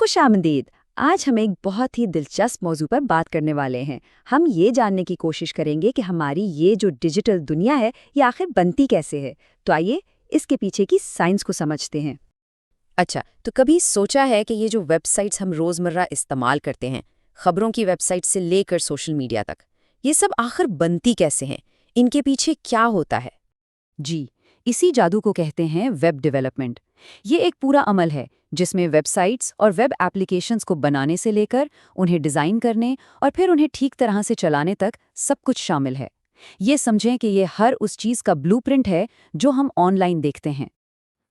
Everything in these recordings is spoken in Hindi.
खुशामदीद। आज हम एक बहुत ही दिलचस्प मौजू पर बात करने वाले हैं। हम ये जानने की कोशिश करेंगे कि हमारी ये जो डिजिटल दुनिया है ये आखिर बनती कैसे है। तो आइए इसके पीछे की साइंस को समझते हैं। अच्छा, तो कभी सोचा है कि ये जो वेबसाइट्स हम रोज़मर्रा इस्तेमाल करते हैं, खबरों की वेबसाइट से लेकर सोशल मीडिया तक, ये सब आखिर बनती कैसे हैं? इनके पीछे क्या होता है? जी, इसी जादू को कहते हैं वेब डेवलपमेंट। ये एक पूरा अमल है जिसमें वेबसाइट्स और वेब एप्लीकेशंस को बनाने से लेकर उन्हें डिज़ाइन करने और फिर उन्हें ठीक तरह से चलाने तक सब कुछ शामिल है। ये समझें कि ये हर उस चीज़ का ब्लूप्रिंट है जो हम ऑनलाइन देखते हैं।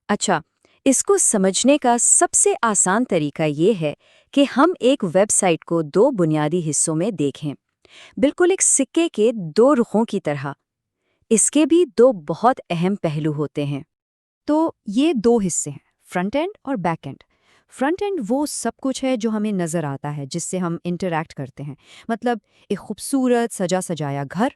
अच्छा, इसको समझने का सबसे आसान तरीका ये है कि हम एक वेबसाइट को दो बुनियादी हिस्सों में देखें, बिल्कुल एक सिक्के के दो रुखों की तरह। इसके भी दो बहुत अहम पहलू होते हैं। तो ये दो हिस्से हैं, फ्रंट एंड और बैक एंड। फ्रंट एंड वो सब कुछ है जो हमें नज़र आता है, जिससे हम इंटरैक्ट करते हैं, मतलब एक खूबसूरत सजा सजाया घर।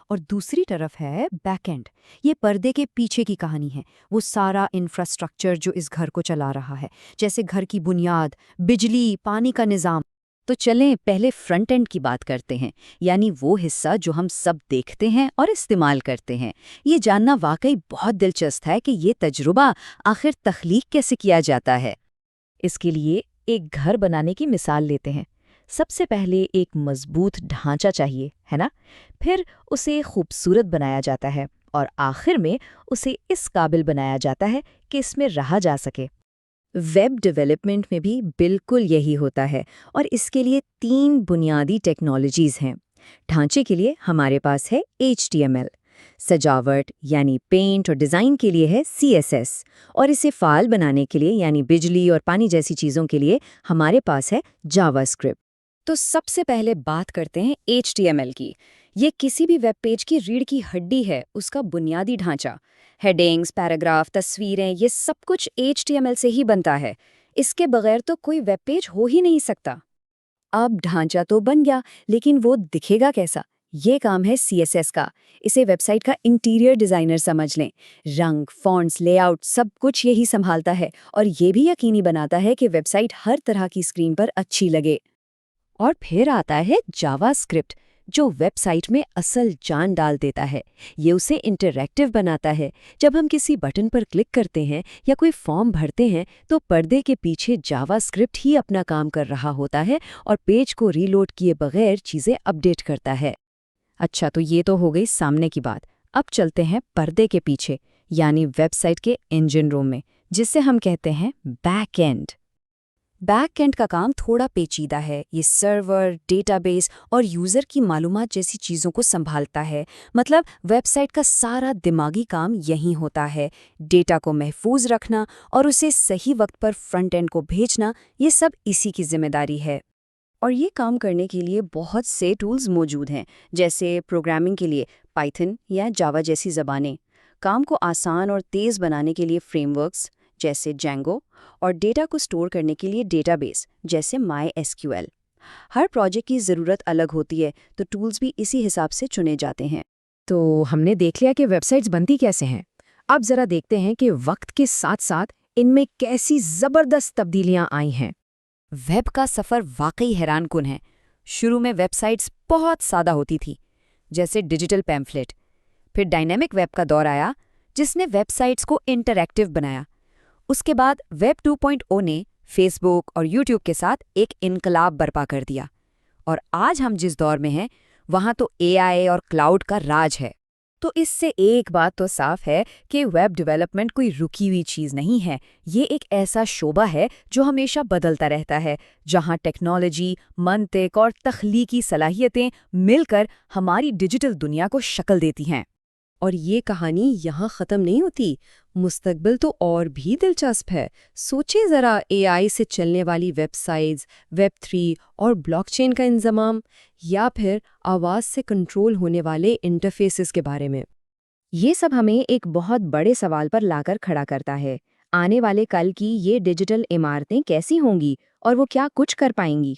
और दूसरी तरफ है बैक एंड। ये पर्दे के पीछे की कहानी है, वो सारा इंफ्रास्ट्रक्चर जो इस घर को चला रहा है, जैसे घर की बुनियाद, बिजली, पानी का निज़ाम। तो चलें पहले फ्रंट एंड की बात करते हैं, यानी वो हिस्सा जो हम सब देखते हैं और इस्तेमाल करते हैं। ये जानना वाकई बहुत दिलचस्प है कि ये तजुर्बा आखिर तख्लीक कैसे किया जाता है। इसके लिए एक घर बनाने की मिसाल लेते हैं। सबसे पहले एक मजबूत ढांचा चाहिए, है ना? फिर उसे खूबसूरत बनाया जाता है और आखिर में उसे इस काबिल बनाया जाता है कि इसमें रहा जा सके। वेब डेवलपमेंट में भी बिल्कुल यही होता है और इसके लिए तीन बुनियादी टेक्नोलॉजीज़ हैं। ढांचे के लिए हमारे पास है HTML, सजावट यानी पेंट और डिज़ाइन के लिए है CSS, और इसे फ़ाइल बनाने के लिए यानी बिजली और पानी जैसी चीज़ों के लिए हमारे पास है जावास्क्रिप्ट। तो सबसे पहले बात करते हैं HTML की। ये किसी भी वेब पेज की रीढ़ की हड्डी है, उसका बुनियादी ढांचा। हेडिंग्स, पैराग्राफ, तस्वीरें, ये सब कुछ HTML से ही बनता है। इसके बगैर तो कोई वेब पेज हो ही नहीं सकता। अब ढांचा तो बन गया, लेकिन वो दिखेगा कैसा? ये काम है CSS का। इसे वेबसाइट का इंटीरियर डिज़ाइनर समझ लें। रंग, फॉन्ट्स, लेआउट सब कुछ यही संभालता है और ये भी यकीनी बनाता है कि वेबसाइट हर तरह की स्क्रीन पर अच्छी लगे। और फिर आता है जावास्क्रिप्ट, जो वेबसाइट में असल जान डाल देता है। ये उसे इंटरैक्टिव बनाता है। जब हम किसी बटन पर क्लिक करते हैं या कोई फॉर्म भरते हैं तो पर्दे के पीछे जावास्क्रिप्ट ही अपना काम कर रहा होता है और पेज को रीलोड किए बगैर चीज़ें अपडेट करता है। अच्छा, तो ये तो हो गई सामने की बात। अब चलते हैं पर्दे के पीछे, यानी वेबसाइट के इंजन रूम में, जिसे हम कहते हैं बैक एंड। बैक एंड का काम थोड़ा पेचीदा है। ये सर्वर, डेटाबेस और यूज़र की मालूमात जैसी चीज़ों को संभालता है। मतलब वेबसाइट का सारा दिमागी काम यहीं होता है। डेटा को महफूज रखना और उसे सही वक्त पर फ्रंट एंड को भेजना, ये सब इसी की जिम्मेदारी है। और ये काम करने के लिए बहुत से टूल्स मौजूद हैं, जैसे प्रोग्रामिंग के लिए पाइथन या जावा जैसी ज़बानें, काम को आसान और तेज़ बनाने के लिए फ्रेमवर्क्स जैसे जेंगो, और डेटा को स्टोर करने के लिए डेटाबेस जैसे MySQL। हर प्रोजेक्ट की ज़रूरत अलग होती है, तो टूल्स भी इसी हिसाब से चुने जाते हैं। तो हमने देख लिया कि वेबसाइट्स बनती कैसे हैं। अब जरा देखते हैं कि वक्त के साथ साथ इनमें कैसी ज़बरदस्त तब्दीलियां आई हैं। वेब का सफ़र वाकई हैरानकुन है। शुरू में वेबसाइट्स बहुत सादा होती थी, जैसे डिजिटल पैम्फलेट। फिर डायनेमिक वेब का दौर आया, जिसने वेबसाइट्स को इंटरैक्टिव बनाया। उसके बाद वेब 2.0 ने फेसबुक और यूट्यूब के साथ एक इनकलाब बर्पा कर दिया। और आज हम जिस दौर में हैं, वहाँ तो AI और क्लाउड का राज है। तो इससे एक बात तो साफ है कि वेब डेवलपमेंट कोई रुकी हुई चीज़ नहीं है। ये एक ऐसा शोबा है जो हमेशा बदलता रहता है, जहाँ टेक्नोलॉजी, मंतिक और तख्लीकी सलाहियतें मिलकर हमारी डिजिटल दुनिया को शक्ल देती हैं। और ये कहानी यहाँ ख़त्म नहीं होती। मुस्तकबिल तो और भी दिलचस्प है। सोचें ज़रा AI से चलने वाली वेबसाइट्स, Web3 और ब्लॉकचेन का इंज़माम, या फिर आवाज़ से कंट्रोल होने वाले इंटरफेसेस के बारे में। ये सब हमें एक बहुत बड़े सवाल पर लाकर खड़ा करता है। आने वाले कल की ये डिजिटल इमारतें कैसी होंगी और वो क्या कुछ कर पाएंगी?